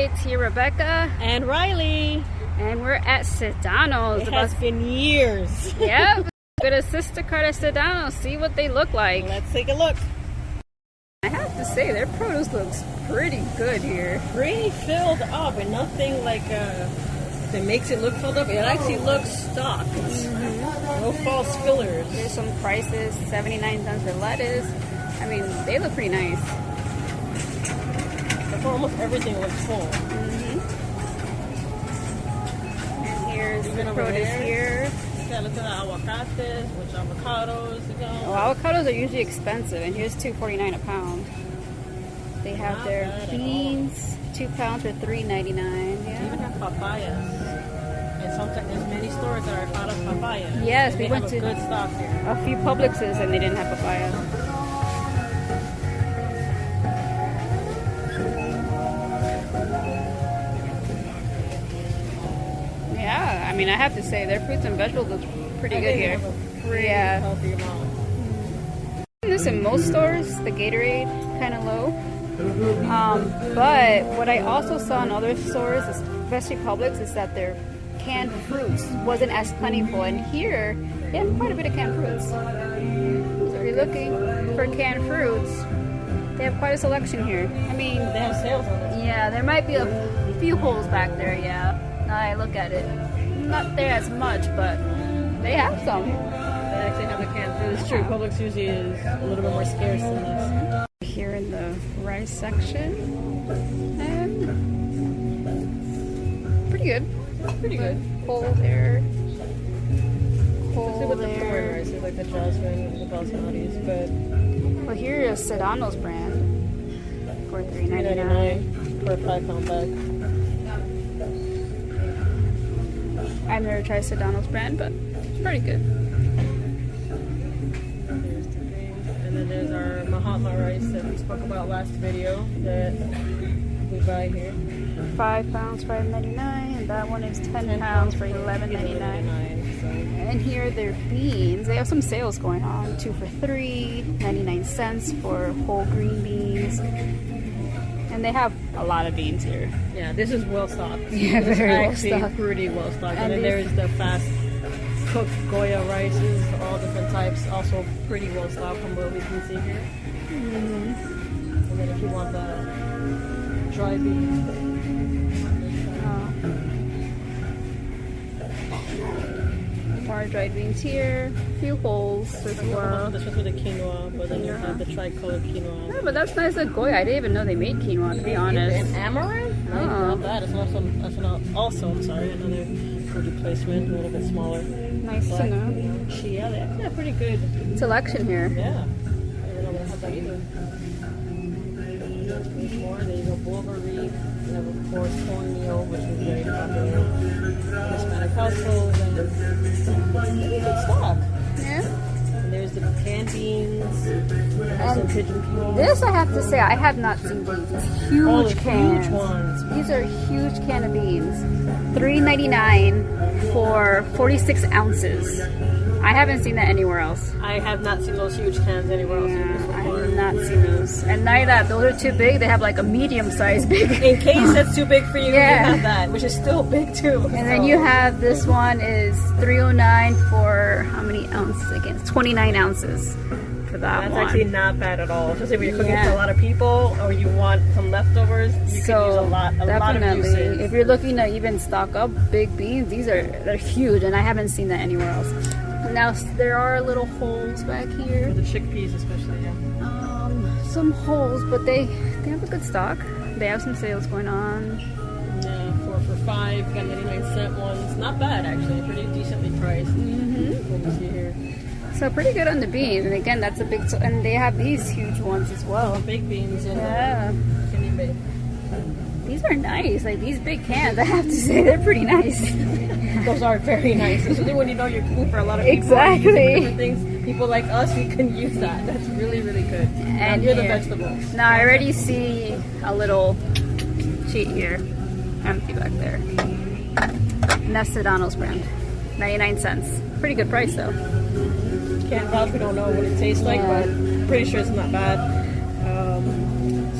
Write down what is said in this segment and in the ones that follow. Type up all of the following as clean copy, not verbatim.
It's here, Rebecca and Riley, and we're at Sedano's. It has been years. Yep, good sister card at Sedano. See what they look like. Let's take a look. I have to say, their produce looks pretty good here. Pretty filled up, and nothing like that makes it look filled up. It actually looks stocked. No false fillers. There's some prices: 79 cents for lettuce. I mean, they look pretty nice. Almost everything looks full. And here's the produce here. Yeah, look at the aguacates, which avocados again. Oh, avocados are usually expensive, and here's $2.49 a pound. They have Not their bad beans, 2 pounds for $3.99. They even have papayas. And sometimes there's many stores that are out of papaya. Yes, we went to good stock here. A few Publixes and they didn't have papaya. Yeah, I mean, I have to say, their fruits and vegetables look pretty good here. Pretty healthy amount. This in most stores, the Gatorade kind of low. But what I also saw in other stores, especially Publix, is that their canned fruits wasn't as plentiful. And here, they have quite a bit of canned fruits. So if you're looking for canned fruits, they have quite a selection here. I mean, they have sales on this. Yeah, there might be a few holes back there, yeah. Now I look at it. Not there as much, but they have some. They actually have the canned fruit. It's true, Publix usually is a little bit more scarce than this. Here in the rice section. And pretty good. Pretty good. Whole there. Especially with the foreign rices, like the jasmine, the basmatis, but... Well, here is Sedano's brand for $3.99 for a 5-pound bag. I've never tried Sedano's brand, but it's pretty good. There's the green. And then there's our Mahatma rice that we spoke about last video that we buy here. 5 pounds, $5.99, and that one is 10 pounds for $11.99. And here are their beans. They have some sales going on. 2 for $3, 99 cents for whole green beans. And they have a lot of beans here. Yeah, this is well stocked. Yeah, very well stocked. Pretty well stocked. And then there's the fast cooked Goya rices, all different types, also pretty well stocked from what we can see here. And then if you want the dry beans. More dried beans here, a few holes as well. This was with the quinoa, but then you have the tricolor quinoa. Yeah, but that's nice. Like Goya, I didn't even know they made quinoa, to be honest. And amaranth? Oh. Not bad. It's also another food replacement, a little bit smaller. Nice to know. Yeah, they actually have pretty good selection here. Yeah. I didn't know they had that either. More, there you go, bulgur. And of course, cornmeal, which is very popular in Hispanic households, and good stock. Yeah. And there's the canned beans, and some pigeon peas. This, I have to say, I have not seen these huge cans. Huge ones. These are huge can of beans. $3.99 for 46 ounces. I haven't seen that anywhere else. I have not seen those huge cans anywhere else. Yeah, I have not seen those. And neither that, those are too big. They have like a medium size big. In case that's too big for you, Yeah. you have that, which is still big too. And then you have this one is $3.09 for how many ounces again? 29 ounces for that That's one. actually not bad at all. Especially when you're cooking for a lot of people or you want some leftovers, you can use a lot of uses. If you're looking to even stock up big beans, they're huge, and I haven't seen that anywhere else. Now there are little holes back here. For the chickpeas especially, yeah. Some holes, but they have a good stock. They have some sales going on. Yeah, 4 for $5, got 99-cent ones. Not bad actually, pretty decently priced. What we see here. So pretty good on the beans, and again, that's a big. And they have these huge ones as well. Big beans in Yeah. These are nice. Like these big cans, I have to say, they're pretty nice. Those are very nice, especially when you know you're cooking for a lot of people. Exactly. Different things. People like us, we can use that. That's really, really good. And here the vegetables. Now I already see a little sheet here, empty back there. And that's Sedano's brand, 99 cents. Pretty good price though. Can't vouch, we don't know what it tastes like, but pretty sure it's not bad.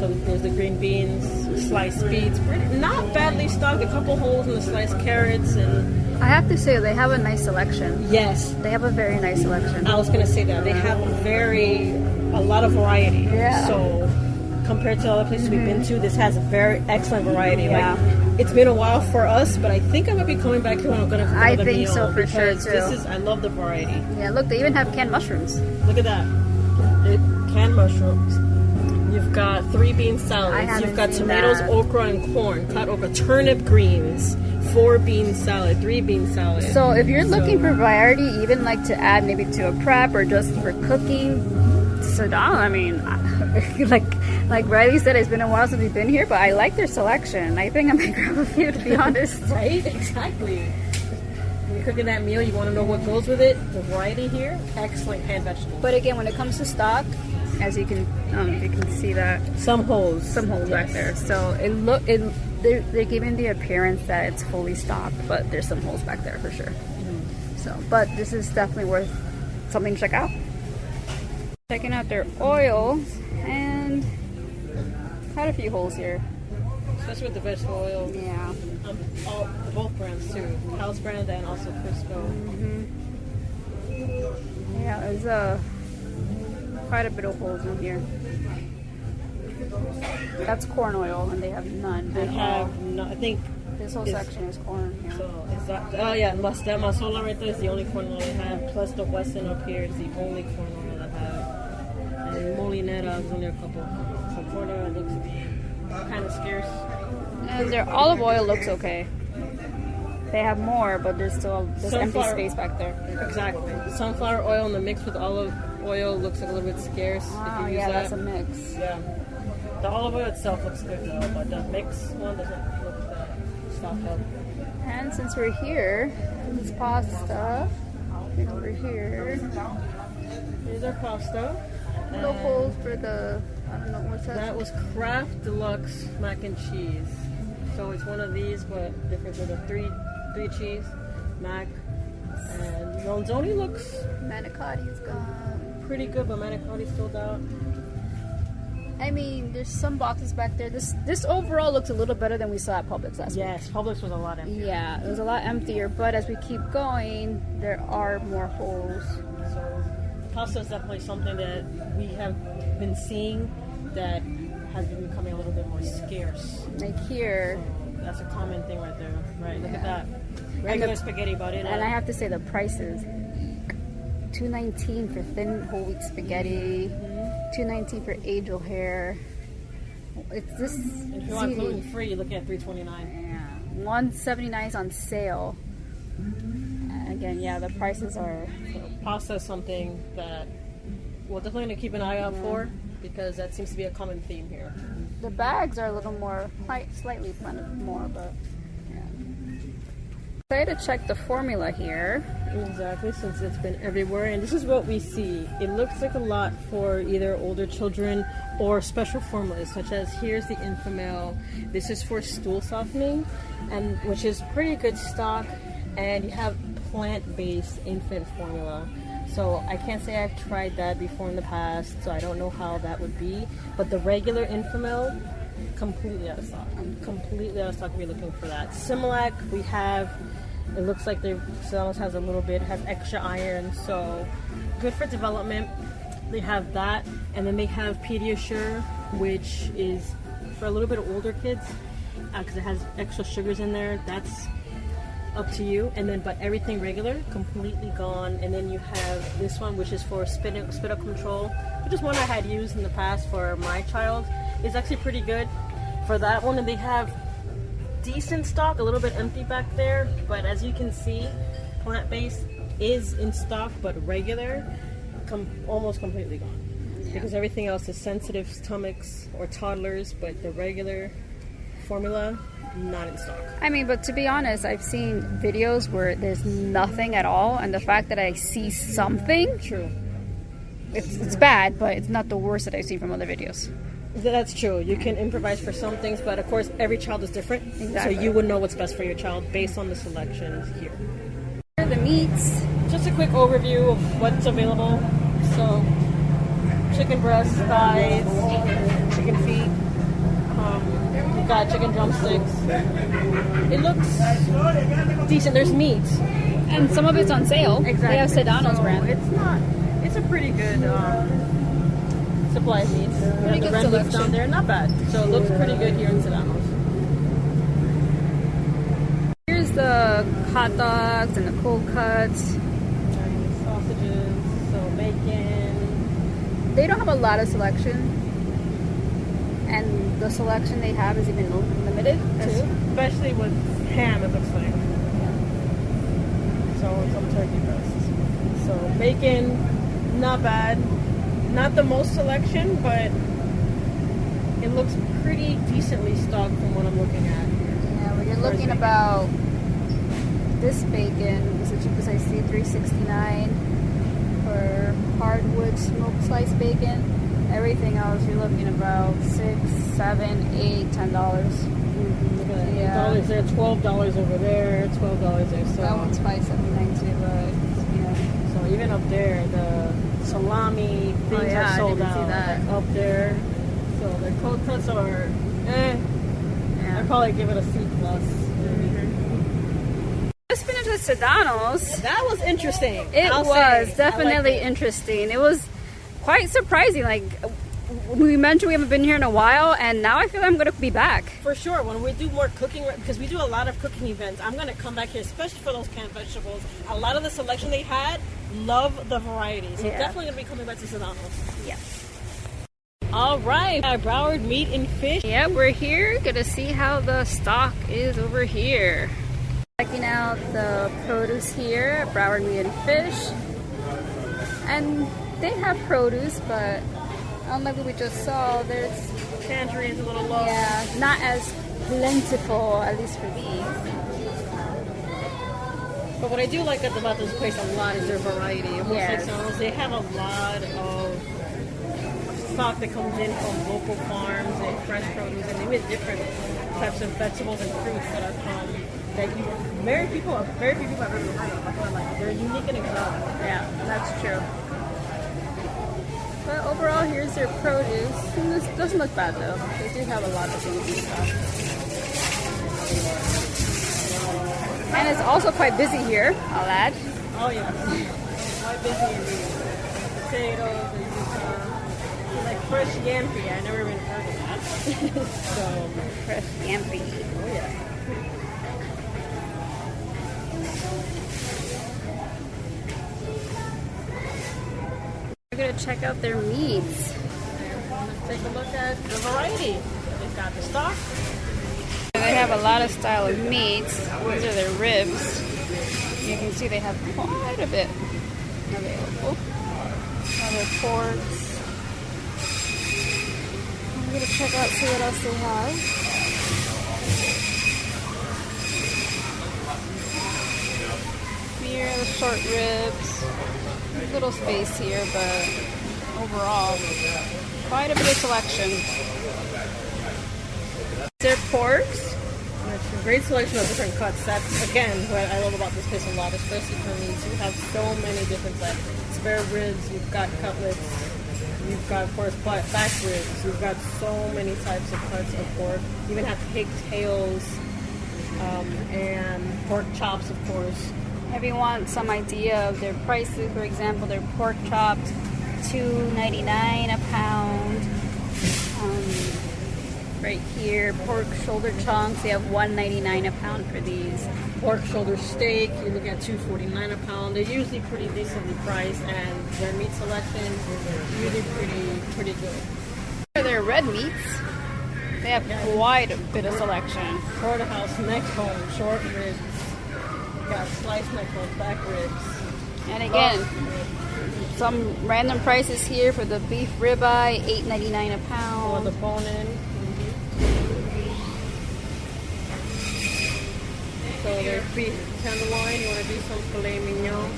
So there's the green beans, sliced beets, not badly stocked. A couple holes in the sliced carrots, and I have to say they have a nice selection. yes, They have a very nice selection. I was gonna say that they have a lot of variety. Yeah. So compared to other places we've been to, this has a very excellent variety. Yeah. Like, it's been a while for us, but I think I might be coming back here when I'm gonna cook another think meal, so for sure, because too. I love the variety. Yeah, look, they even have canned mushrooms. Look at that. Canned mushrooms. You've got 3 bean I salads. haven't You've got seen tomatoes, that. okra, and corn. Cut okra, turnip greens, 4 bean salad, 3 bean salad. So if you're looking for variety, even like to add maybe to a prep or just for cooking, Sedano, I mean, like Riley said, it's been a while since we've been here, but I like their selection. I think I might grab a few, to be honest. Right? Exactly. When you're cooking that meal, you want to know what goes with it. The variety here, excellent canned vegetables. But again, when it comes to stock, as you can, if you can see that, Some holes. back there. So they're giving the appearance that it's fully stocked, but there's some holes back there for sure. So, but this is definitely worth something to check out. Checking out their oils, and quite a few holes here. Especially with the vegetable oil. Yeah. Both brands too. House brand and also Crisco. Yeah, there's quite a bit of holes in here. That's corn oil, and they have none. They at all. have no, I think This whole is- section is corn. Yeah. so. Is that? Oh yeah, that Masola right there is the only corn oil they have. Plus the Weston up here is the only corn oil they have. And Molinetta is only a couple. So corn oil looks kind of scarce. And their olive oil looks okay. They have more, but there's still empty Sunflower- space back there. Exactly. Sunflower oil in the mix with olive oil looks like a little bit scarce. Oh, if you use yeah, that. that's a mix. Yeah. The olive oil itself looks good though, but the mix one doesn't look that stocked up. And since we're here, this is pasta. Over here. Here's our pasta. No And holes for the, I don't know, what's that? that was Kraft Deluxe mac and cheese. So it's one of these, but different with a three cheese mac. And Ronzoni looks Manicotti's gone. pretty good, but manicotti's still out. I mean, there's some boxes back there. This overall looks a little better than we saw at Publix last week. Yes, Publix was a lot empty. Yeah, it was a lot emptier, but as we keep going, there are more holes. So pasta is definitely something that we have been seeing that has been becoming a little bit more scarce. Like here, That's a common thing right there. Right, look at that. And Regular the- spaghetti, but in and I have to say the prices. $2.19 for thin whole wheat spaghetti. $2.19 for Angel hair. It's this. if you want gluten free, you're looking at $3.29. Yeah, $1.79 is on sale. Again, yeah, the prices are. Pasta is something that we're definitely going to keep an eye out for because that seems to be a common theme here. The bags are a little more, slightly more, but yeah. Try to check the formula here. Exactly, since it's been everywhere, and this is what we see. It looks like a lot for either older children or special formulas, such as here's the Infamil. This is for stool softening, and which is pretty good stock. And you have plant-based infant formula. So I can't say I've tried that before in the past, so I don't know how that would be. But the regular Infamil, completely out of stock. I'm completely out of stock if you're looking for that. Similac, we have. It looks like Sedano has a little bit, has extra iron, so good for development. They have that, and then they have Pediasure, which is for a little bit of older kids, because it has extra sugars in there. That's up to you. And then, but everything regular, completely gone. And then you have this one, which is for spit out control, which is one I had used in the past for my child. It's actually pretty good for that one, and they have decent stock, a little bit empty back there, but as you can see, plant-based is in stock, but regular almost completely gone, because everything else is sensitive stomachs or toddlers, but the regular formula not in stock. I mean, but to be honest, I've seen videos where there's nothing at all, and the fact that I see something, True. it's bad, but it's not the worst that I've seen from other videos. That's true. You can improvise for some things, but of course every child is different. Exactly. So you would know what's best for your child based on the selections here. Here are the meats. Just a quick overview of what's available. So chicken breasts, thighs, chicken feet, We've got chicken drumsticks. It looks decent. There's meat. And some of it's on sale. Exactly. They have Sedano's brand. It's a pretty good supply of meat. Pretty The good red meat's selection. down there, not bad. So it looks pretty good here in Sedano's. Here's the hot dogs and the cold cuts. And sausages, so bacon. They don't have a lot of selection, and the selection they have is even limited too. Especially with ham, it looks like. So some turkey breasts. So bacon, not bad. Not the most selection, but it looks pretty decently stocked from what I'm looking at. Yeah, well, you're looking about this bacon is the cheapest I see, $3.69 for hardwood smoked sliced bacon. Everything else you're looking about $6, $7, $8, $10. Look at that. Yeah. $8 there, $12 over there, $12 there. So That one's $5.79 too, but yeah. So even up there, the salami things yeah, I are sold didn't see out. that. Up there. So the cold cuts are Yeah. I'd probably give it a C plus. Just finished with Sedano's. That was interesting. It I'll was say. definitely I liked it. interesting. It was quite surprising. Like we mentioned, we haven't been here in a while, and now I feel like I'm going to be back. For sure, when we do more cooking, because we do a lot of cooking events, I'm going to come back here, especially for those canned vegetables. A lot of the selection they had, love the variety. So Yeah. definitely going to be coming back to Sedano's. Yeah. All right, Broward Meat and Fish. Yeah, we're here. Gonna see how the stock is over here. Checking out the produce here at Broward Meat and Fish. And they have produce, but unlike what we just saw, there's Pantry is a little low. not as plentiful, at least for these. But what I do like about this place a lot is their variety. Almost Yes. like Sedano's, they have a lot of stock that comes in from local farms and fresh produce, and even different types of vegetables and fruits that are that very few people have ever heard of. I feel like they're unique and exotic. Yeah, that's true. But overall, here's their produce. And this doesn't look bad though. They do have a lot of things and stuff. And it's also quite busy here, I'll add. Oh yeah, quite busy indeed. Potatoes, like fresh yampi. I never even heard of that. So Fresh yampi. oh yeah. We're gonna check out their meats. Let's take a look at the variety. They've got the stock. They have a lot of style of meats. These are their ribs. You can see they have quite a bit available. Other porks. I'm gonna check out, see what else they have. Here are the short ribs. There's a little space here, but overall, quite a bit of selection. Their porks. It's a great selection of different cuts. That's, again, what I love about this place a lot, especially for meats. You have so many different types. Spare ribs, you've got cutlets, you've got, of course, back ribs. You've got so many types of cuts of pork. You even have pigtails and pork chops, of course. If you want some idea of their prices, for example, their pork chops, $2.99 a pound. Right here, pork shoulder chunks, they have $1.99 a pound for these. Pork shoulder steak, you're looking at $2.49 a pound. They're usually pretty decently priced, and their meat selection is usually pretty good. For their red meats, they have quite a bit of selection. Porterhouse neck bone, short ribs. You got sliced neck bones, back ribs. And again, some random prices here for the beef ribeye, $8.99 a Or pound. the bone in. So there's beef tenderloin. You want to do some filet mignon.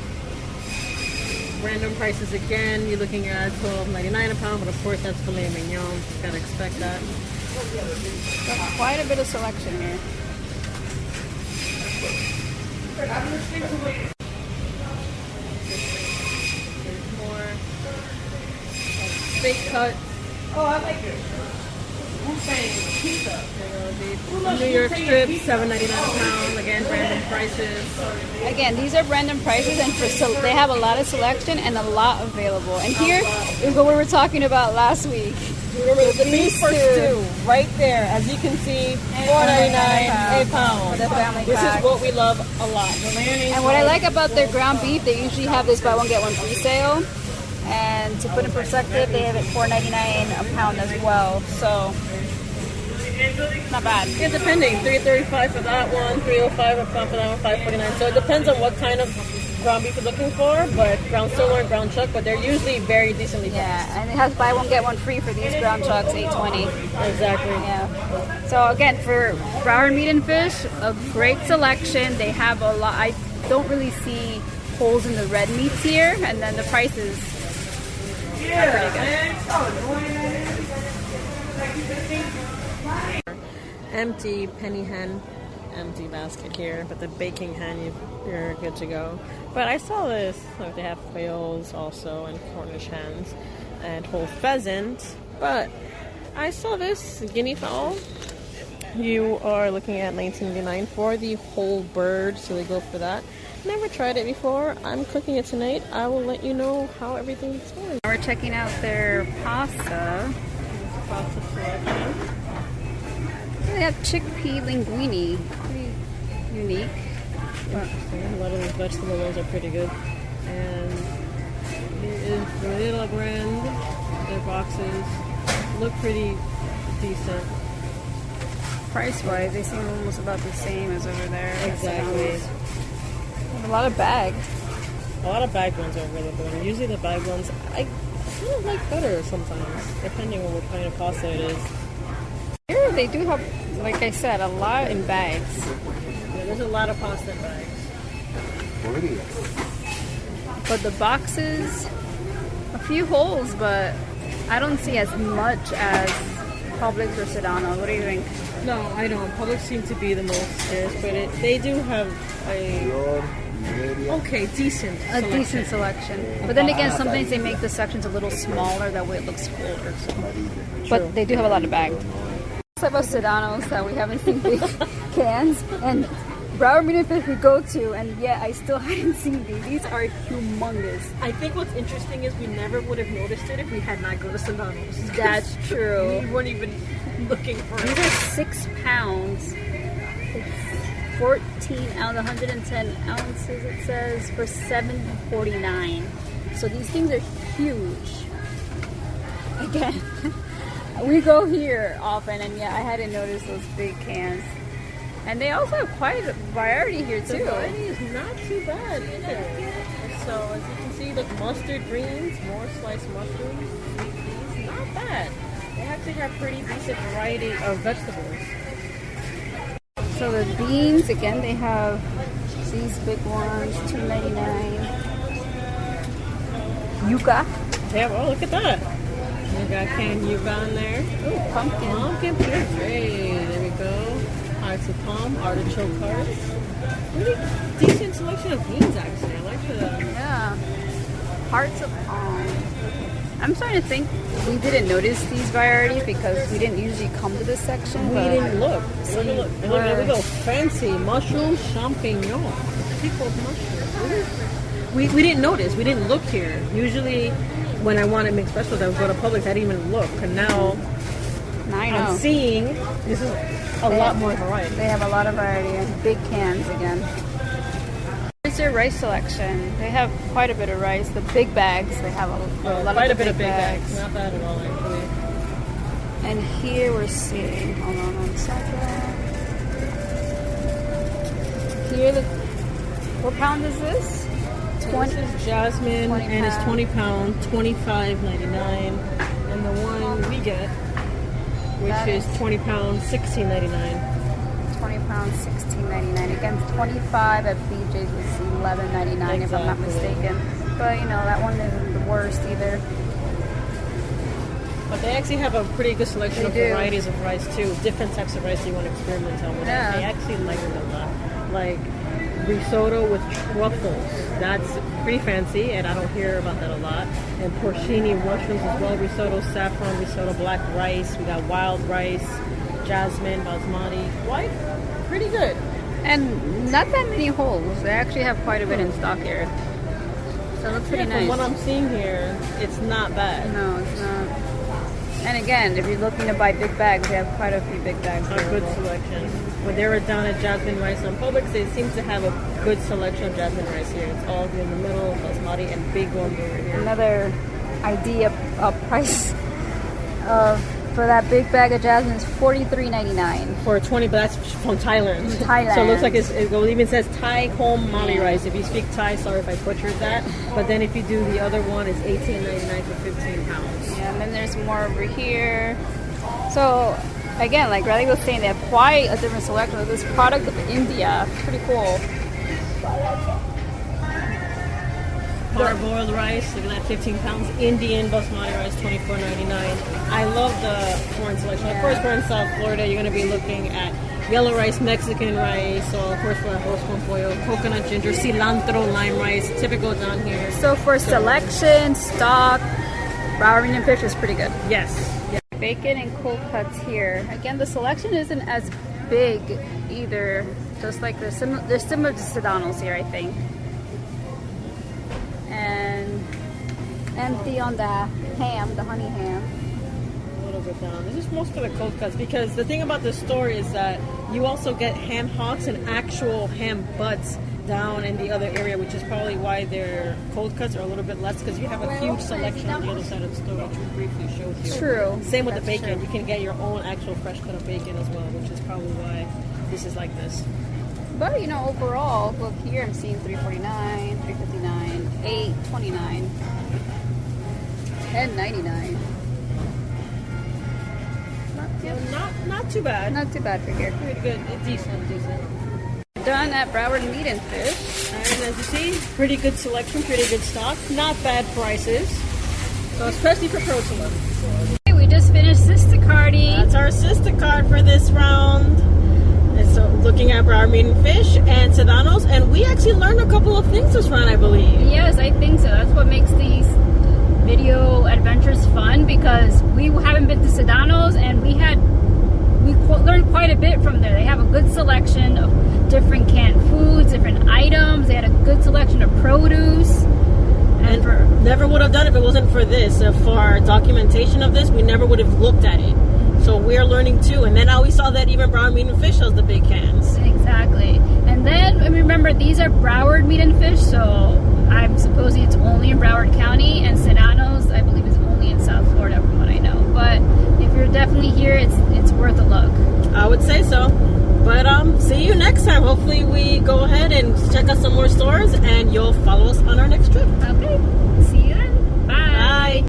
Random prices again. You're looking at $12.99 a pound, but of course that's filet mignon. You gotta expect that. Got quite a bit of selection here. There's more steak cut. Oh, I like it. The New York strip, $7.99 a pound. Again, random prices. Again, these are random prices, and they have a lot of selection and a lot available. And here is what we were talking about last week. Remember the beef for stew, right there. As you can see, $4.99 a pound. For the family This pack. is what we love a lot. And what I like about their ground beef, they usually have this buy one get one free sale. And to put in perspective, they have it $4.99 a pound as well. So not bad. Yeah, depending. $3.35 for that one, $3.05 a pound for that one, $5.49. So it depends on what kind of ground beef you're looking for, but ground sirloin, ground chuck, but they're usually very decently priced. Yeah, and it has buy one get one free for these ground chucks, $8.20. Exactly. Yeah. So again, for Broward Meat and Fish, a great selection. They have a lot. I don't really see holes in the red meats here, and then the prices are pretty good. Empty penny hen, empty basket here, but the baking hen, you're good to go. But I saw this. Look, they have quails also, and Cornish hens, and whole pheasant. But I saw this guinea fowl. You are looking at $19.99 for the whole bird, so they go for that. Never tried it before. I'm cooking it tonight. I will let you know how everything's going. We're checking out their pasta. Pasta selection. They have chickpea linguine. Pretty unique. Interesting. A lot of those vegetable ones are pretty good. And here is Vanilla Grand. Their boxes look pretty decent. Price-wise, they seem almost about the same as over there. Exactly. A lot of bagged. A lot of bagged ones are really good. And usually the bagged ones I kind of like better sometimes, depending on what kind of pasta it is. Here they do have, like I said, a lot in bags. Yeah, there's a lot of pasta in bags. But the boxes, a few holes, but I don't see as much as Publix or Sedano. What do you think? No, I don't. Publix seem to be the most scarce, but they do have a decent selection. But then again, sometimes they make the sections a little smaller, that way it looks fuller. So. But they do have a lot of bags. Type of Sedanos that we haven't seen big cans, and Broward Meat and Fish we go to, and yet I still haven't seen these. These are humongous. I think what's interesting is we never would have noticed it if we had not gone to Sedano's. That's true. We weren't even looking for it. These are 6 pounds. It's 14 ounce, 110 ounces it says, for $7.49. So these things are huge. Again, we go here often, and yeah, I hadn't noticed those big cans. And they also have quite a variety here too. The variety is not too bad either. So as you can see, the mustard greens, more sliced mushrooms, sweet peas, not bad. They actually have pretty decent variety of vegetables. So the beans, again, they have these big ones, $2.99. Yuca. Yeah, well, look at that. We got canned yuca in there. Ooh, pumpkin. Pumpkin puree. There we go. Hearts of palm, artichoke hearts. Really decent selection of beans, actually. I like the... Yeah. Hearts of palm. I'm starting to think we didn't notice these varieties because we didn't usually come to this section. We didn't look. So Look, there we go. Fancy mushroom champignon. Pickled mushrooms. We didn't notice. We didn't look here. Usually, when I wanted mixed vegetables, I would go to Publix. I didn't even look. And now I'm seeing this is a lot more variety. They have a lot of variety and big cans again. Here's their rice selection. They have quite a bit of rice. The big bags, they have a lot quite of a bit of big bags. bags. Not bad at all, actually. And here we're seeing, hold on one second. Here, what pound is this? 20. This is jasmine, 20 and it's 20 pound, $25.99. And the one we get, which is 20 pound, $16.99. 20 pounds, $16.99. Again, 25 at BJ's is $11.99 if I'm not mistaken. But you know, that one isn't the worst either. But they actually have a pretty good selection of varieties of rice too. Different types of rice you want to experiment on with. Yeah. They actually like it a lot. Like risotto with truffles. That's pretty fancy, and I don't hear about that a lot. And porcini mushrooms as well. Risotto saffron, risotto black rice. We got wild rice, jasmine, basmati. Quite pretty good. And not that many holes. They actually have quite a bit in stock here. So it looks pretty nice. From what I'm seeing here, it's not bad. No, it's not. And again, if you're looking to buy big bags, they have quite a few big bags. A good selection. When they were down at Jasmine Rice on Publix, they seem to have a good selection of jasmine rice here. It's all in the middle, basmati, and big ones over here. Another idea of price for that big bag of jasmine is $43.99. For 20, but that's from Thailand. From Thailand. So it looks like it even says Thai home mali rice. If you speak Thai, sorry if I butchered that. But then if you do the other one, it's $18.99 for 15 pounds. Yeah, and then there's more over here. So again, like Riley was saying, they have quite a different selection of this product of India. Pretty cool. Parboiled rice, look at that, 15 pounds. Indian basmati rice, $24.99. I love the foreign selection. Of course, we're in South Florida. You're going to be looking at yellow rice, Mexican rice. So, of course, we're arroz con pollo, coconut ginger, cilantro, lime rice, typical down here. So for selection, stock, Broward Meat Fish is pretty good. Yes. Yeah. Bacon and cold cuts here. Again, the selection isn't as big either. Just like they're similar to Sedano's here, I think. And empty on the ham, the honey ham. A little bit down. This is most for the cold cuts because the thing about this store is that you also get ham hocks and actual ham butts down in the other area, which is probably why their cold cuts are a little bit less because you have a huge selection on the other side of the store, which we briefly showed you. True. Same with the That's bacon. true. You can get your own actual fresh cut of bacon as well, which is probably why this is like this. But you know, overall, look here, I'm seeing $3.49, $3.59, $8.29, $10.99. Not too bad. Not too bad for here. Pretty good. Decent. Done at Broward Meat and Fish. And as you see, pretty good selection, pretty good stock. Not bad prices. So especially for protein. Okay, we just finished Sisticarding. That's our sister card for this round. And so looking at Broward Meat and Fish and Sedano's, and we actually learned a couple of things this round, I believe. Yes, I think so. That's what makes these video adventures fun because we haven't been to Sedano's and we learned quite a bit from there. They have a good selection of different canned foods, different items. They had a good selection of produce. And never would have done it if it wasn't for this. For our documentation of this, we never would have looked at it. So we're learning too. And then now we saw that even Broward Meat and Fish has the big cans. Exactly. And then remember, these are Broward Meat and Fish, so I'm supposing it's only in Broward County, and Sedano's, I believe, is only in South Florida from what I know. But if you're definitely here, it's worth a look. I would say so. But see you next time. Hopefully we go ahead and check out some more stores and you'll follow us on our next trip. Okay. See you then. Bye. Bye.